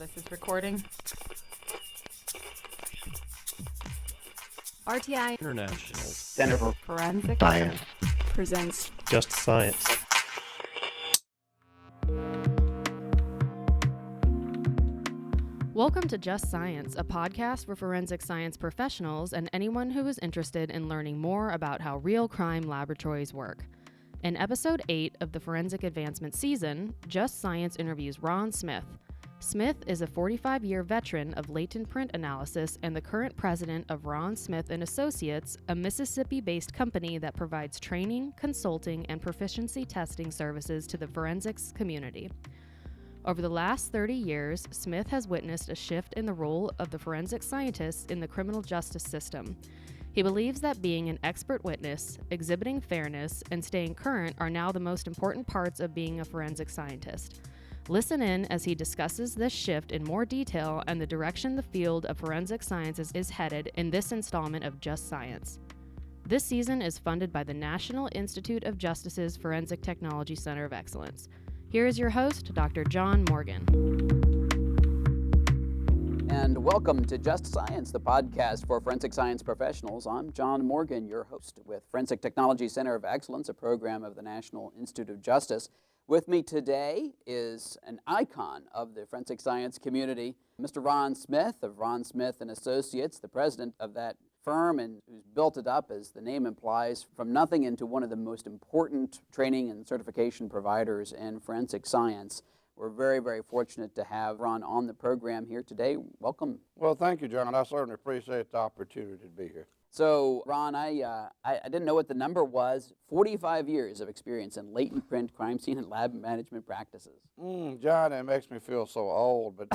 this is recording. RTI International Center for Forensic Science presents Just Science. Welcome to Just Science, a podcast for forensic science professionals and anyone who is interested in learning more about how real crime laboratories work. In episode 8 of the Forensic Advancement season, Just Science interviews Ron Smith. Smith is a 45-year veteran of latent print analysis and the current president of Ron Smith & Associates, a Mississippi-based company that provides training, consulting, and proficiency testing services to the forensics community. Over the last 30 years, Smith has witnessed a shift in the role of the forensic scientist in the criminal justice system. He believes that being an expert witness, exhibiting fairness, and staying current are now the most important parts of being a forensic scientist. Listen in as he discusses this shift in more detail and the direction the field of forensic sciences is headed in this installment of Just Science. This season is funded by the National Institute of Justice's Forensic Technology Center of Excellence. Here is your host, Dr. John Morgan. and welcome to Just Science, the podcast for forensic science professionals. I'm John Morgan, your host with Forensic Technology Center of Excellence, a program of the National Institute of Justice. With me today is an icon of the forensic science community, Mr. Ron Smith of Ron Smith & Associates, the president of that firm and who's built it up, as the name implies, from nothing into one of the most important training and certification providers in forensic science. We're very, very fortunate to have Ron on the program here today. Welcome. Well, thank you, John. I certainly appreciate the opportunity to be here. So, Ron, I didn't know what the number was. 45 years of experience in latent print, crime scene, and lab management practices. John, it makes me feel so old, but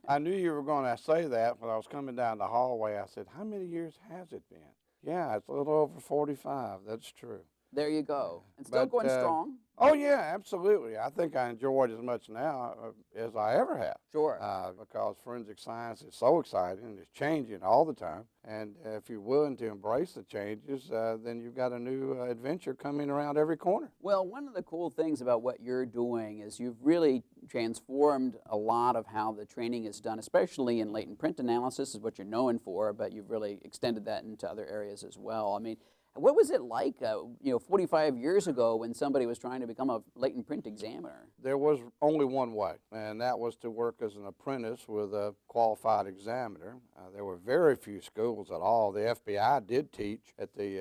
I knew you were going to say that when I was coming down the hallway. I said, how many years has it been? Yeah, it's a little over 45. That's true. There you go. And still going strong. Oh, yeah, absolutely. I think I enjoy it as much now as I ever have. Sure. Because forensic science is so exciting and it's changing all the time. And if you're willing to embrace the changes, then you've got a new adventure coming around every corner. Well, one of the cool things about what you're doing is you've really transformed a lot of how the training is done, especially in latent print analysis is what you're known for, but you've really extended that into other areas as well. I mean, what was it like, 45 years ago when somebody was trying to become a latent print examiner? There was only one way, and that was to work as an apprentice with a qualified examiner. There were very few schools at all. The FBI did teach at the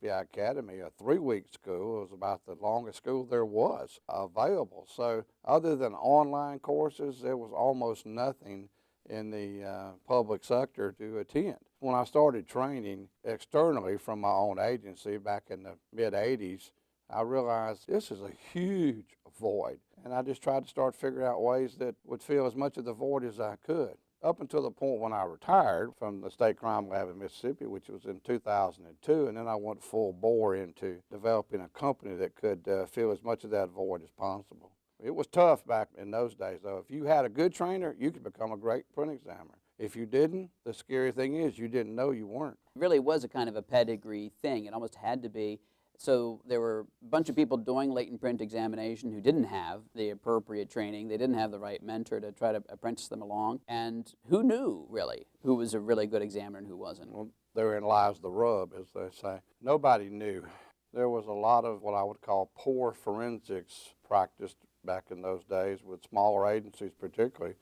FBI Academy, a 3-week school. It was about the longest school there was available. So other than online courses, there was almost nothing in the public sector to attend. When I started training externally from my own agency back in the mid-'80s, I realized this is a huge void. And I just tried to start figuring out ways that would fill as much of the void as I could. Up until the point when I retired from the State Crime Lab in Mississippi, which was in 2002, and then I went full bore into developing a company that could fill as much of that void as possible. It was tough back in those days, though. If you had a good trainer, you could become a great print examiner. If you didn't, the scary thing is you didn't know you weren't. It really was a kind of a pedigree thing. It almost had to be. So there were a bunch of people doing latent print examination who didn't have the appropriate training. They didn't have the right mentor to try to apprentice them along. And who knew, really, who was a really good examiner and who wasn't? Well, therein lies the rub, as they say. Nobody knew. There was a lot of what I would call poor forensics practiced back in those days with smaller agencies particularly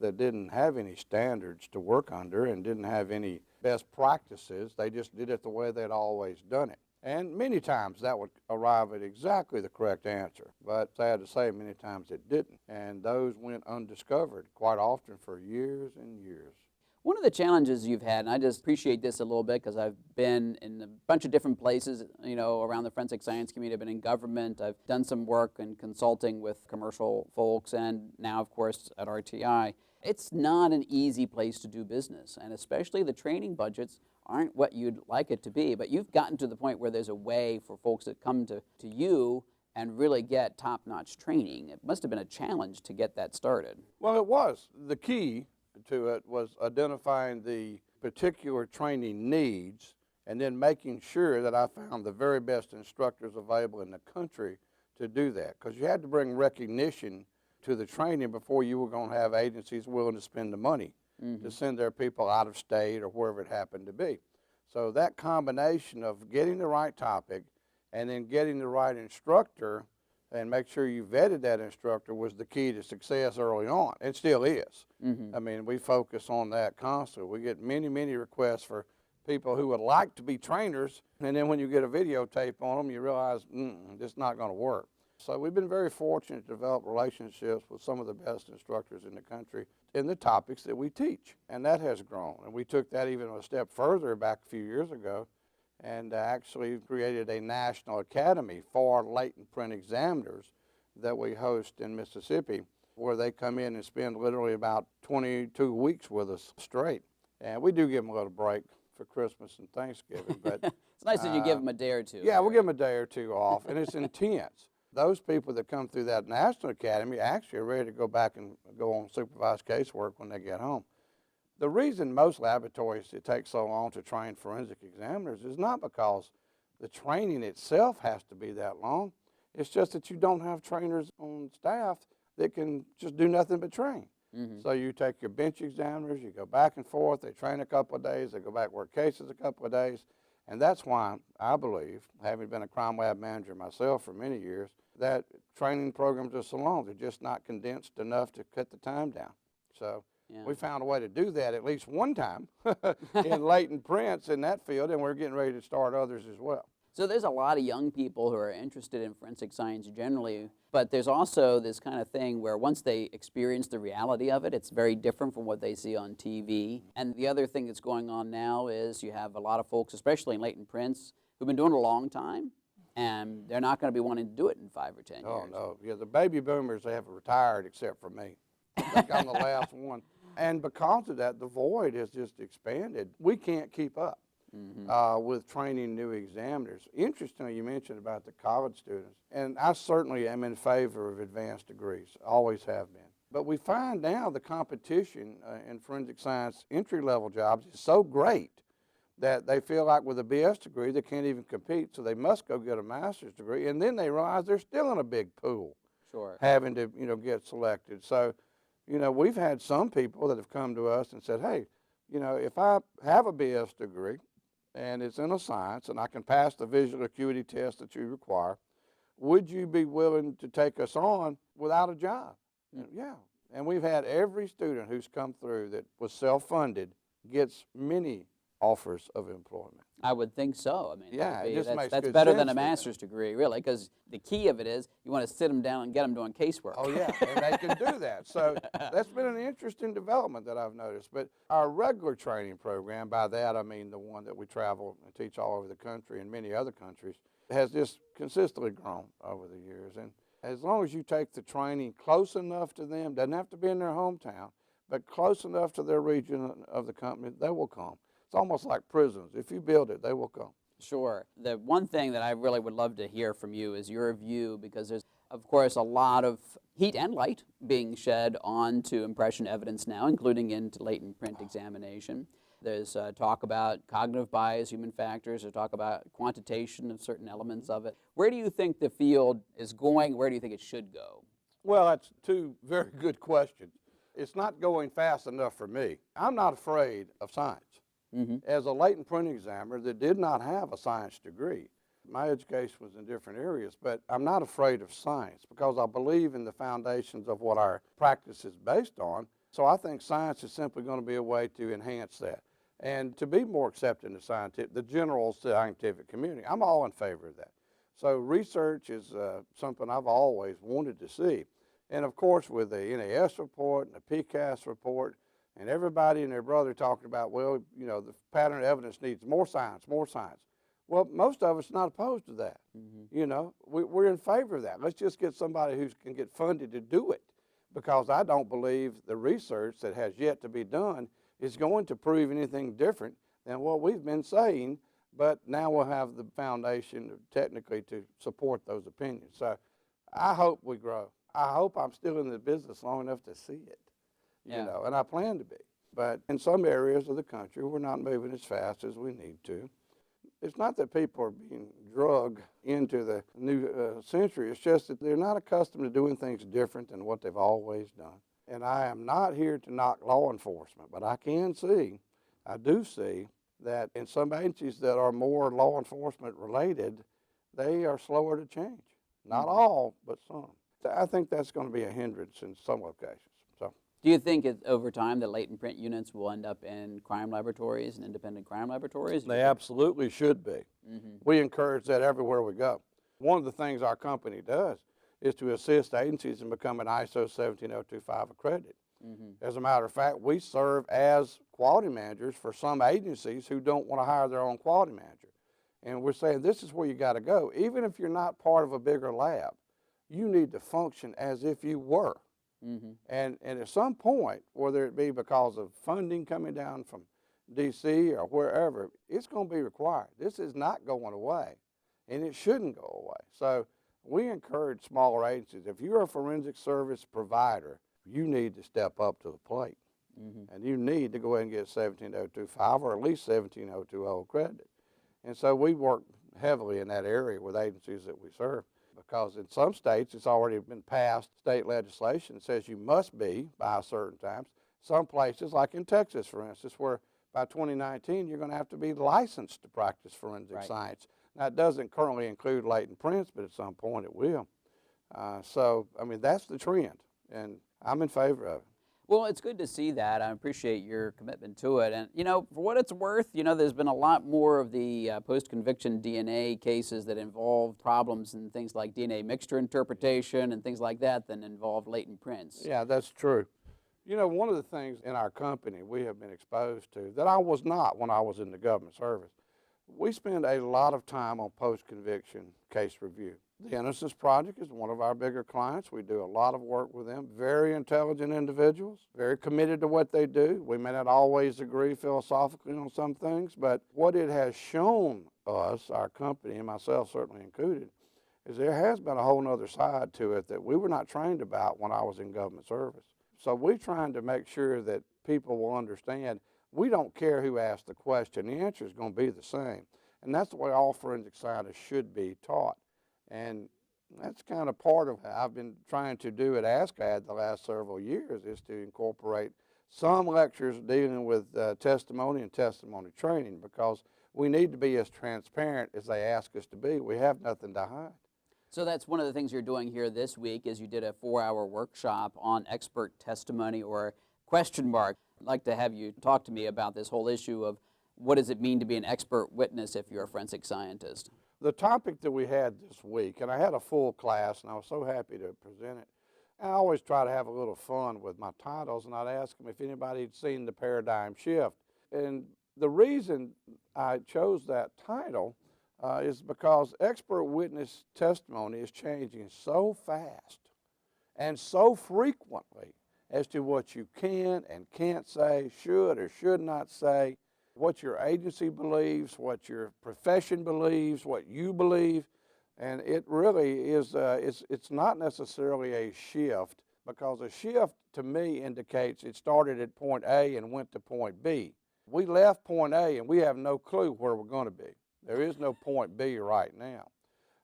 that didn't have any standards to work under and didn't have any best practices. They just did it the way they'd always done it. And many times that would arrive at exactly the correct answer. But sad to say, many times it didn't. And those went undiscovered quite often for years and years. One of the challenges you've had, and I just appreciate this a little bit because I've been in a bunch of different places, around the forensic science community. I've been in government. I've done some work and consulting with commercial folks, and now, of course, at RTI. It's not an easy place to do business, and especially the training budgets aren't what you'd like it to be. But you've gotten to the point where there's a way for folks that come to you and really get top-notch training. It must have been a challenge to get that started. Well, it was. The key to it was identifying the particular training needs and then making sure that I found the very best instructors available in the country to do that, because you had to bring recognition to the training before you were going to have agencies willing to spend the money to send their people out of state or wherever it happened to be. So that combination of getting the right topic and then getting the right instructor and make sure you vetted that instructor was the key to success early on. It still is. I mean, we focus on that constantly. We get many, many requests for people who would like to be trainers, and then when you get a videotape on them, you realize, this is not going to work. So we've been very fortunate to develop relationships with some of the best instructors in the country in the topics that we teach, and that has grown. And we took that even a step further back a few years ago and actually created a national academy for latent print examiners that we host in Mississippi, where they come in and spend literally about 22 weeks with us straight. And we do give them a little break for Christmas and Thanksgiving. But it's nice that you give them a day or two. Yeah, we'll give them a day or two off, and it's intense. Those people that come through that National Academy actually are ready to go back and go on supervised casework when they get home. The reason most laboratories, it takes so long to train forensic examiners is not because the training itself has to be that long. It's just that you don't have trainers on staff that can just do nothing but train. So you take your bench examiners, you go back and forth, they train a couple of days, they go back work cases a couple of days. And that's why I believe, having been a crime lab manager myself for many years, that training programs are so long. They're just not condensed enough to cut the time down. So we found a way to do that at least one time in latent prints in that field, and we're getting ready to start others as well. So there's a lot of young people who are interested in forensic science generally, but there's also this kind of thing where once they experience the reality of it, it's very different from what they see on TV. And the other thing that's going on now is you have a lot of folks, especially in latent prints, who've been doing it a long time, and they're not going to be wanting to do it in 5 or 10 years. Oh, no. Yeah, the baby boomers, they have retired except for me. I think I'm the last one. And because of that, the void has just expanded. We can't keep up. With training new examiners. Interestingly, you mentioned about the college students, and I certainly am in favor of advanced degrees, always have been. But we find now the competition in forensic science entry-level jobs is so great that they feel like with a BS degree they can't even compete, so they must go get a master's degree, and then they realize they're still in a big pool, having to get selected. So, we've had some people that have come to us and said, hey, if I have a BS degree, and it's in a science, and I can pass the visual acuity test that you require, would you be willing to take us on without a job? Yeah. And we've had every student who's come through that was self-funded gets many offers of employment. I would think so. I mean, yeah, it just makes that's good better sense than a for them. master's degree, really, because the key of it is you want to sit them down and get them doing casework. Oh, yeah, and they can do that. So that's been an interesting development that I've noticed. But our regular training program, by that I mean the one that we travel and teach all over the country and many other countries, has just consistently grown over the years. And as long as you take the training close enough to them, doesn't have to be in their hometown, but close enough to their region of the company, they will come. It's almost like prisons. If you build it, they will come. Sure. The one thing that I really would love to hear from you is your view, because there's, of course, a lot of heat and light being shed onto impression evidence now, including into latent print examination. There's talk about cognitive bias, human factors. There's talk about quantitation of certain elements of it. Where do you think the field is going? Where do you think it should go? Well, that's two very good questions. It's not going fast enough for me. I'm not afraid of science. As a latent print examiner that did not have a science degree, my education was in different areas, but I'm not afraid of science because I believe in the foundations of what our practice is based on. So I think science is simply going to be a way to enhance that and to be more accepted in the general scientific community. I'm all in favor of that. So research is something I've always wanted to see. And of course, with the NAS report and the PCAS report, and everybody and their brother talking about, well, the pattern of evidence needs more science, more science. Well, most of us are not opposed to that. We're in favor of that. Let's just get somebody who can get funded to do it, because I don't believe the research that has yet to be done is going to prove anything different than what we've been saying, but now we'll have the foundation technically to support those opinions. So I hope we grow. I hope I'm still in the business long enough to see it. And I plan to be. But in some areas of the country, we're not moving as fast as we need to. It's not that people are being drugged into the new century. It's just that they're not accustomed to doing things different than what they've always done. And I am not here to knock law enforcement, but I do see that in some agencies that are more law enforcement related, they are slower to change. Not all, but some. I think that's going to be a hindrance in some locations. So, do you think over time the latent print units will end up in crime laboratories and independent crime laboratories? They absolutely should be. We encourage that everywhere we go. One of the things our company does is to assist agencies in becoming ISO 17025 accredited. As a matter of fact, we serve as quality managers for some agencies who don't want to hire their own quality manager. And we're saying this is where you got to go. Even if you're not part of a bigger lab, you need to function as if you were. And at some point, whether it be because of funding coming down from D.C. or wherever, it's going to be required. This is not going away, and it shouldn't go away. So we encourage smaller agencies. If you're a forensic service provider, you need to step up to the plate. And you need to go ahead and get 17025 or at least 17020 accredited. And so we work heavily in that area with agencies that we serve, because in some states it's already been passed state legislation that says you must be by certain times. Some places, like in Texas, for instance, where by 2019 you're going to have to be licensed to practice forensic science. Now, it doesn't currently include latent prints, but at some point it will. So, I mean, that's the trend, and I'm in favor of it. Well, it's good to see that. I appreciate your commitment to it. And, you know, for what it's worth, you know, there's been a lot more of the post-conviction DNA cases that involve problems and things like DNA mixture interpretation and things like that than involve latent prints. Yeah, that's true. You know, one of the things in our company we have been exposed to that I was not when I was in the government service, we spend a lot of time on post-conviction case review. The Innocence Project is one of our bigger clients. We do a lot of work with them. Very intelligent individuals, very committed to what they do. We may not always agree philosophically on some things, but what it has shown us, our company, and myself certainly included, is there has been a whole other side to it that we were not trained about when I was in government service. So we're trying to make sure that people will understand we don't care who asks the question. The answer is going to be the same. And that's the way all forensic scientists should be taught. And that's kind of part of what I've been trying to do at ASCAD the last several years, is to incorporate some lectures dealing with testimony and testimony training, because we need to be as transparent as they ask us to be. We have nothing to hide. So that's one of the things you're doing here this week, is you did a 4-hour workshop on expert testimony, or question mark. I'd like to have you talk to me about this whole issue of what does it mean to be an expert witness if you're a forensic scientist? The topic that we had this week, and I had a full class, and I was so happy to present it. I always try to have a little fun with my titles, and I'd ask them if anybody had seen the paradigm shift. And the reason I chose that title is because expert witness testimony is changing so fast and so frequently as to what you can and can't say, should or should not say, what your agency believes, what your profession believes, what you believe. And it really is, it's not necessarily a shift, because a shift to me indicates it started at point A and went to point B. We left point A and we have no clue where we're going to be. There is no point B right now.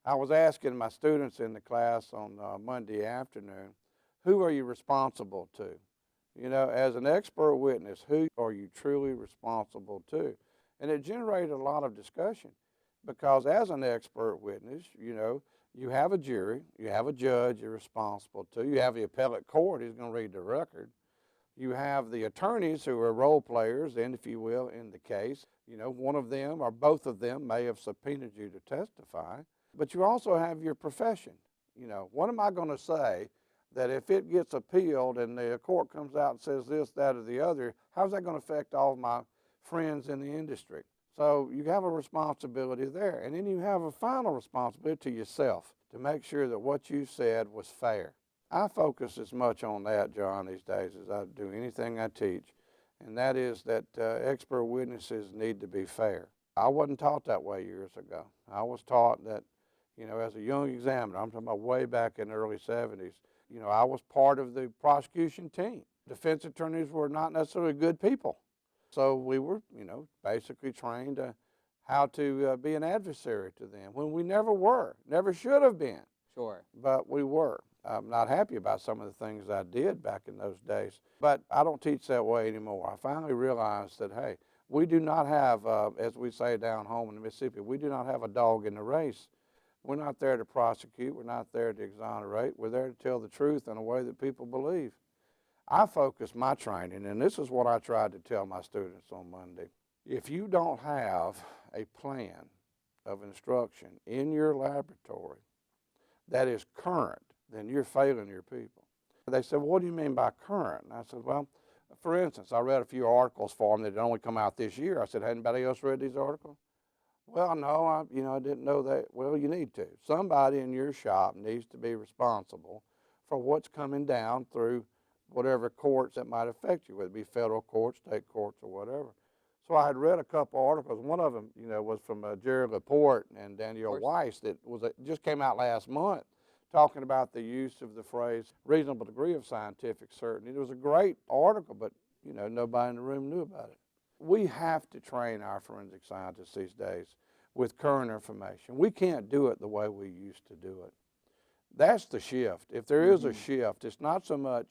I was asking my students in the class on Monday afternoon, who are you responsible to? You know, as an expert witness, who are you truly responsible to? And it generated a lot of discussion, because as an expert witness, you know, you have a jury, you have a judge you're responsible to, you have the appellate court who's going to read the record, you have the attorneys who are role players, and if you will, in the case. You know, one of them or both of them may have subpoenaed you to testify, but you also have your profession. You know, what am I going to say that if it gets appealed and the court comes out and says this, that, or the other, how's that going to affect all of my friends in the industry? So you have a responsibility there. And then you have a final responsibility to yourself to make sure that what you said was fair. I focus as much on that, John, these days as I do anything I teach, and that is that expert witnesses need to be fair. I wasn't taught that way years ago. I was taught that, you know, as a young examiner, I'm talking about way back in the early 70s, you know, I was part of the prosecution team. Defense attorneys were not necessarily good people. So we were, you know, basically trained to how to be an adversary to them when we never were, never should have been. Sure. But we were. I'm not happy about some of the things I did back in those days, but I don't teach that way anymore. I finally realized that, hey, we do not have, as we say down home in Mississippi, we do not have a dog in the race. We're not there to prosecute. We're not there to exonerate. We're there to tell the truth in a way that people believe. I focus my training, and this is what I tried to tell my students on Monday. If you don't have a plan of instruction in your laboratory that is current, then you're failing your people. They said, well, what do you mean by current? And I said, well, for instance, I read a few articles for them that had only come out this year. I said, had anybody else read these articles? Well, no, I didn't know that. Well, you need to. Somebody in your shop needs to be responsible for what's coming down through whatever courts that might affect you, whether it be federal courts, state courts, or whatever. So I had read a couple articles. One of them, was from Jerry Laporte and Danielle Weiss that just came out last month, talking about the use of the phrase reasonable degree of scientific certainty. It was a great article, but nobody in the room knew about it. We have to train our forensic scientists these days with current information. We can't do it the way we used to do it. That's the shift. If there is a shift, it's not so much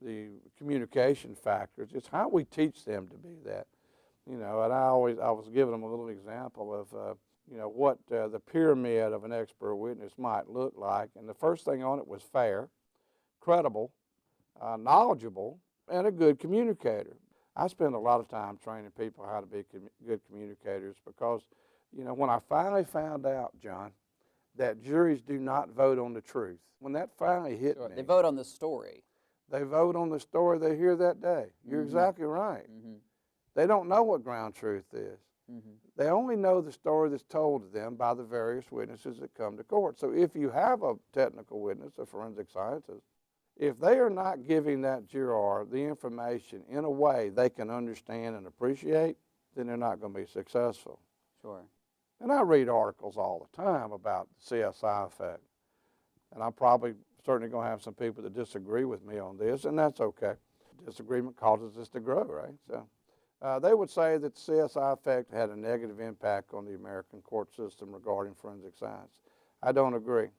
the communication factors, it's how we teach them to be that. And I was giving them a little example of what the pyramid of an expert witness might look like. And the first thing on it was fair, credible, knowledgeable, and a good communicator. I spend a lot of time training people how to be good communicators because, when I finally found out, John, that juries do not vote on the truth, when that finally hit me. They vote on the story. They vote on the story they hear that day. You're exactly right. They don't know what ground truth is. They only know the story that's told to them by the various witnesses that come to court. So if you have a technical witness, a forensic scientist, if they are not giving that juror the information in a way they can understand and appreciate, then they're not going to be successful. Sure. And I read articles all the time about the CSI effect. And I'm probably certainly going to have some people that disagree with me on this, and that's okay. Disagreement causes us to grow, right? So they would say that the CSI effect had a negative impact on the American court system regarding forensic science. I don't agree.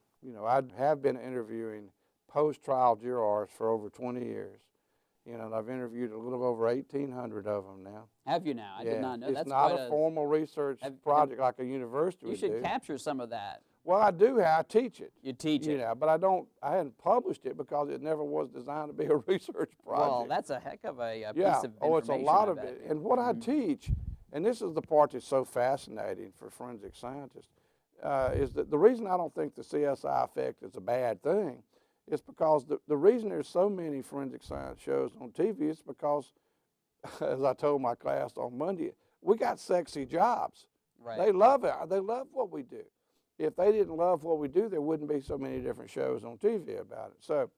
I have been interviewing post-trial jurors for over 20 years. And I've interviewed a little over 1,800 of them now. Have you now? I did not know. It's That's not quite a formal research project like a university would do. You should capture some of that. Well, I do. I teach it. You teach it. But I hadn't published it because it never was designed to be a research project. Well, that's a heck of a piece of information. It's a lot of it. And what I teach, and this is the part that's so fascinating for forensic scientists, is that the reason I don't think the CSI effect is a bad thing is because the reason there's so many forensic science shows on TV is because, as I told my class on Monday, we got sexy jobs. Right. They love it. They love what we do. If they didn't love what we do, there wouldn't be so many different shows on TV about it. So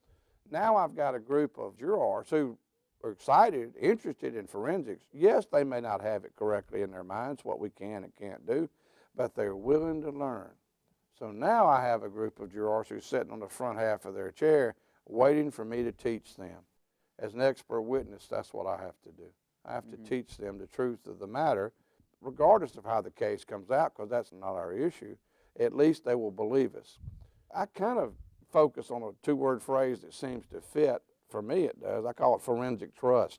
now I've got a group of jurors who are excited, interested in forensics. Yes, they may not have it correctly in their minds, what we can and can't do, but they're willing to learn. So now I have a group of jurors who's sitting on the front half of their chair waiting for me to teach them. As an expert witness, that's what I have to do. I have to teach them the truth of the matter, regardless of how the case comes out, because that's not our issue. At least they will believe us. I kind of focus on a two-word phrase that seems to fit. For me, it does. I call it forensic trust.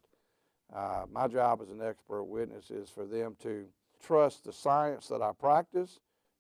My job as an expert witness is for them to trust the science that I practice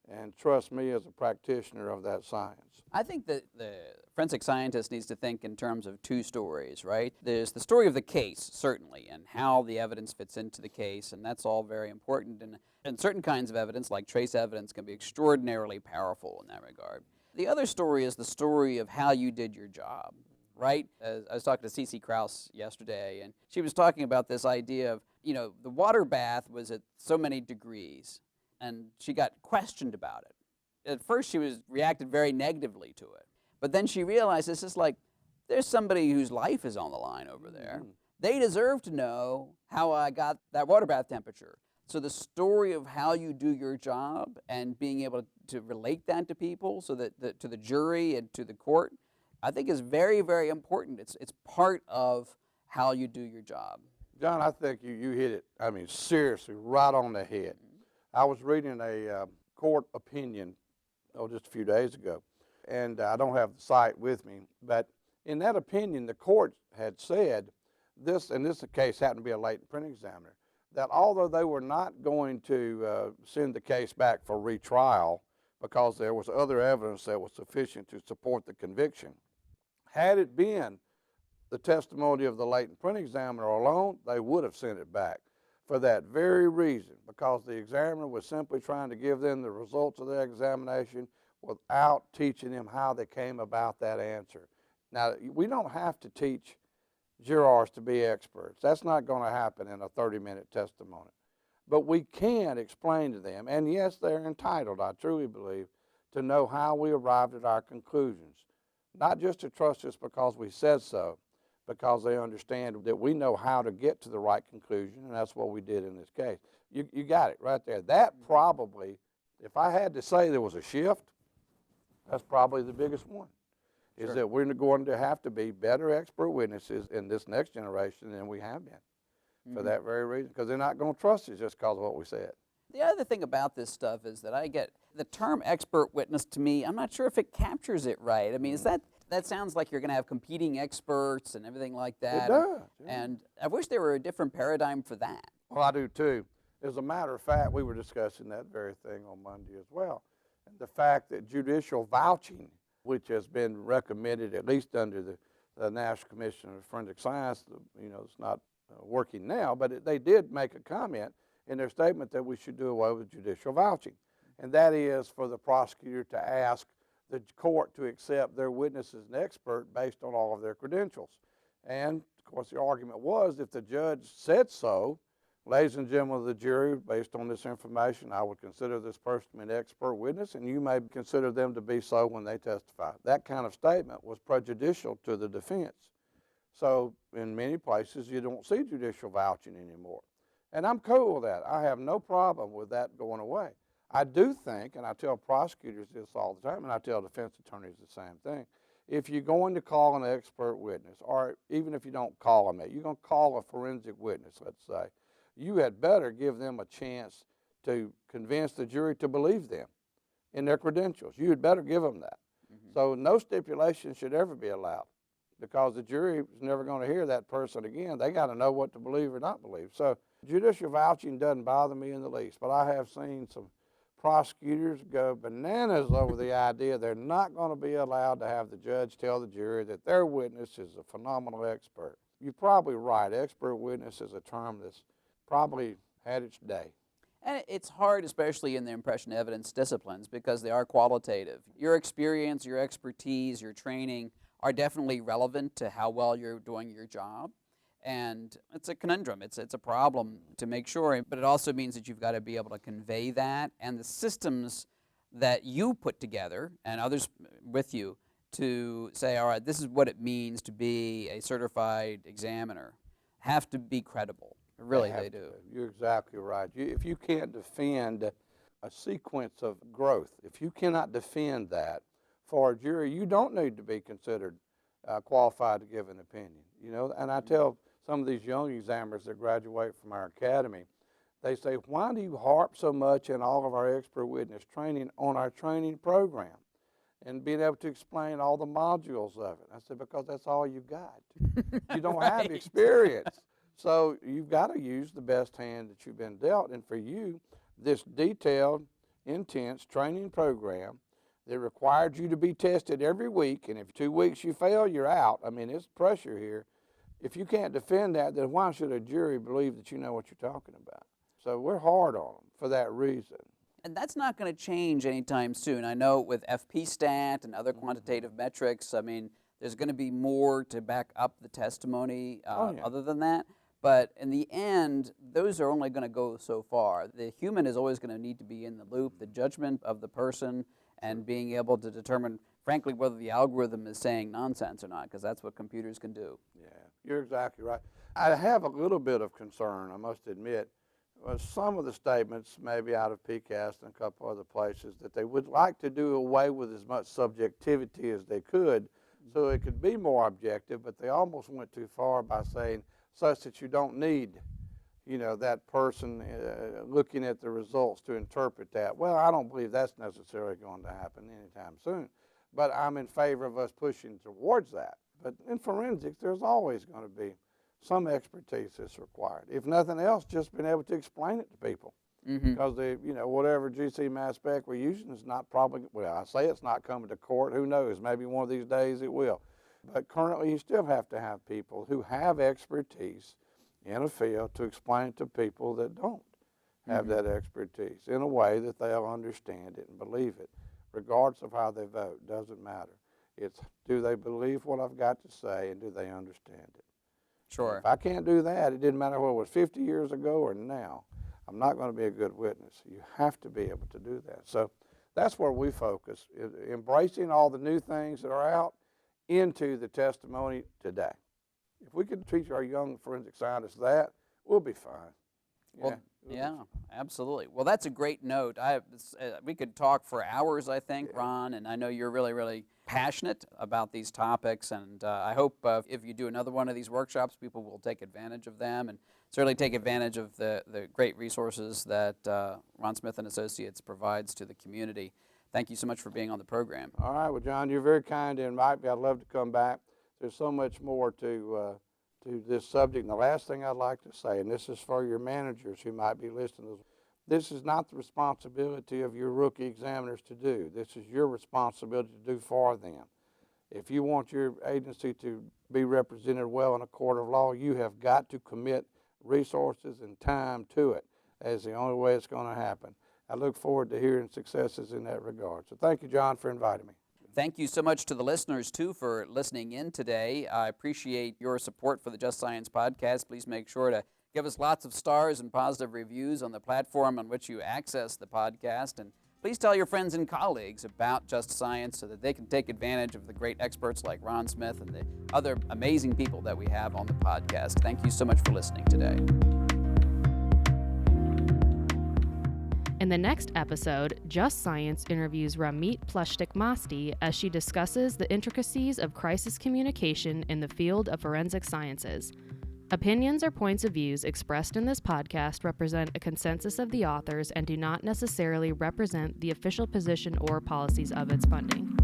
and trust me as a practitioner of that science. I think that the forensic scientist needs to think in terms of two stories, right? There's the story of the case, certainly, and how the evidence fits into the case, and that's all very important. And certain kinds of evidence, like trace evidence, can be extraordinarily powerful in that regard. The other story is the story of how you did your job, right? I was talking to Cece Krause yesterday, and she was talking about this idea of, the water bath was at so many degrees, and she got questioned about it. At first, she reacted very negatively to it. But then she realized this is like, there's somebody whose life is on the line over there. They deserve to know how I got that water bath temperature. So the story of how you do your job and being able to relate that to people, so that to the jury and to the court, I think is very, very important. It's part of how you do your job. John, I think you hit it, seriously, right on the head. I was reading a court opinion, just a few days ago, and I don't have the site with me, but in that opinion, the court had said this, and this case happened to be a latent print examiner, that although they were not going to send the case back for retrial because there was other evidence that was sufficient to support the conviction, had it been the testimony of the latent print examiner alone, they would have sent it back for that very reason, because the examiner was simply trying to give them the results of their examination without teaching them how they came about that answer. Now, we don't have to teach jurors to be experts. That's not going to happen in a 30-minute testimony. But we can explain to them, and yes, they're entitled, I truly believe, to know how we arrived at our conclusions. Not just to trust us because we said so, because they understand that we know how to get to the right conclusion, and that's what we did in this case. You got it right there. That probably, if I had to say there was a shift, that's probably the biggest one. Is that we're going to have to be better expert witnesses in this next generation than we have been, for that very reason, because they're not going to trust us just because of what we said. The other thing about this stuff is that I get the term expert witness. To me, I'm not sure if it captures it right. I mean, is that sounds like you're going to have competing experts and everything like that. It does. And I wish there were a different paradigm for that. Well, I do too. As a matter of fact, we were discussing that very thing on Monday as well. And the fact that judicial vouching, which has been recommended at least under the National Commission of Forensic Science, it's not working now, but they did make a comment in their statement that we should do away with judicial vouching. And that is for the prosecutor to ask the court to accept their witness as an expert based on all of their credentials. And, of course, the argument was if the judge said so, ladies and gentlemen of the jury, based on this information, I would consider this person an expert witness, and you may consider them to be so when they testify. That kind of statement was prejudicial to the defense. So in many places, you don't see judicial vouching anymore. And I'm cool with that. I have no problem with that going away. I do think, and I tell prosecutors this all the time, and I tell defense attorneys the same thing, if you're going to call an expert witness, or even if you don't call them that, you're going to call a forensic witness, let's say, you had better give them a chance to convince the jury to believe them in their credentials. You had better give them that. So no stipulation should ever be allowed, because the jury is never going to hear that person again. They got to know what to believe or not believe. So judicial vouching doesn't bother me in the least, but I have seen some prosecutors go bananas over the idea they're not going to be allowed to have the judge tell the jury that their witness is a phenomenal expert. You're probably right. Expert witness is a term that's probably had its day. And it's hard, especially in the impression evidence disciplines, because they are qualitative. Your experience, your expertise, your training are definitely relevant to how well you're doing your job. And it's a conundrum. It's a problem to make sure, but it also means that you've got to be able to convey that, and the systems that you put together and others with you to say, all right, this is what it means to be a certified examiner, have to be credible. Really, they do. You're exactly right. If you can't defend a sequence of growth, if you cannot defend that for a jury, you don't need to be considered qualified to give an opinion. And I tell some of these young examiners that graduate from our academy, they say, why do you harp so much in all of our expert witness training on our training program and being able to explain all the modules of it? I said, because that's all you've got. You don't have experience. So you've got to use the best hand that you've been dealt. And for you, this detailed, intense training program that required you to be tested every week, and if 2 weeks you fail, you're out. I mean, it's pressure here. If you can't defend that, then why should a jury believe that you know what you're talking about? So we're hard on them for that reason. And that's not going to change anytime soon. I know with FP stat and other quantitative metrics, I mean, there's going to be more to back up the testimony other than that. But in the end, those are only going to go so far. The human is always going to need to be in the loop, the judgment of the person, and being able to determine, frankly, whether the algorithm is saying nonsense or not, because that's what computers can do. Yeah, you're exactly right. I have a little bit of concern, I must admit, with some of the statements, maybe out of PCAST and a couple other places, that they would like to do away with as much subjectivity as they could so it could be more objective, but they almost went too far by saying such that you don't need that person looking at the results to interpret that. Well, I don't believe that's necessarily going to happen anytime soon, but I'm in favor of us pushing towards that. But in forensics, there's always going to be some expertise that's required. If nothing else, just being able to explain it to people. Because whatever GC mass spec we're using is not probably, well, I say it's not coming to court. Who knows? Maybe one of these days it will. But currently, you still have to have people who have expertise in a field to explain it to people that don't have that expertise in a way that they'll understand it and believe it, regardless of how they vote. Doesn't matter. It's, do they believe what I've got to say, and do they understand it? Sure. If I can't do that, it didn't matter whether it was 50 years ago or now, I'm not going to be a good witness. You have to be able to do that. So that's where we focus, embracing all the new things that are out into the testimony today. If we could teach our young forensic scientists that, we'll be fine. Well, yeah, absolutely. Well, that's a great note. We could talk for hours, I think, Ron, and I know you're really, really passionate about these topics, and I hope if you do another one of these workshops, people will take advantage of them and certainly take advantage of the great resources that Ron Smith and Associates provides to the community. Thank you so much for being on the program. All right. Well, John, you're very kind to invite me. I'd love to come back. There's so much more to this subject. And the last thing I'd like to say, and this is for your managers who might be listening, this is not the responsibility of your rookie examiners to do. This is your responsibility to do for them. If you want your agency to be represented well in a court of law, you have got to commit resources and time to it. That's the only way it's going to happen. I look forward to hearing successes in that regard. So thank you, John, for inviting me. Thank you so much to the listeners, too, for listening in today. I appreciate your support for the Just Science podcast. Please make sure to give us lots of stars and positive reviews on the platform on which you access the podcast. And please tell your friends and colleagues about Just Science so that they can take advantage of the great experts like Ron Smith and the other amazing people that we have on the podcast. Thank you so much for listening today. In the next episode, Just Science interviews Ramit Plushtik-Masti as she discusses the intricacies of crisis communication in the field of forensic sciences. Opinions or points of views expressed in this podcast represent a consensus of the authors and do not necessarily represent the official position or policies of its funding.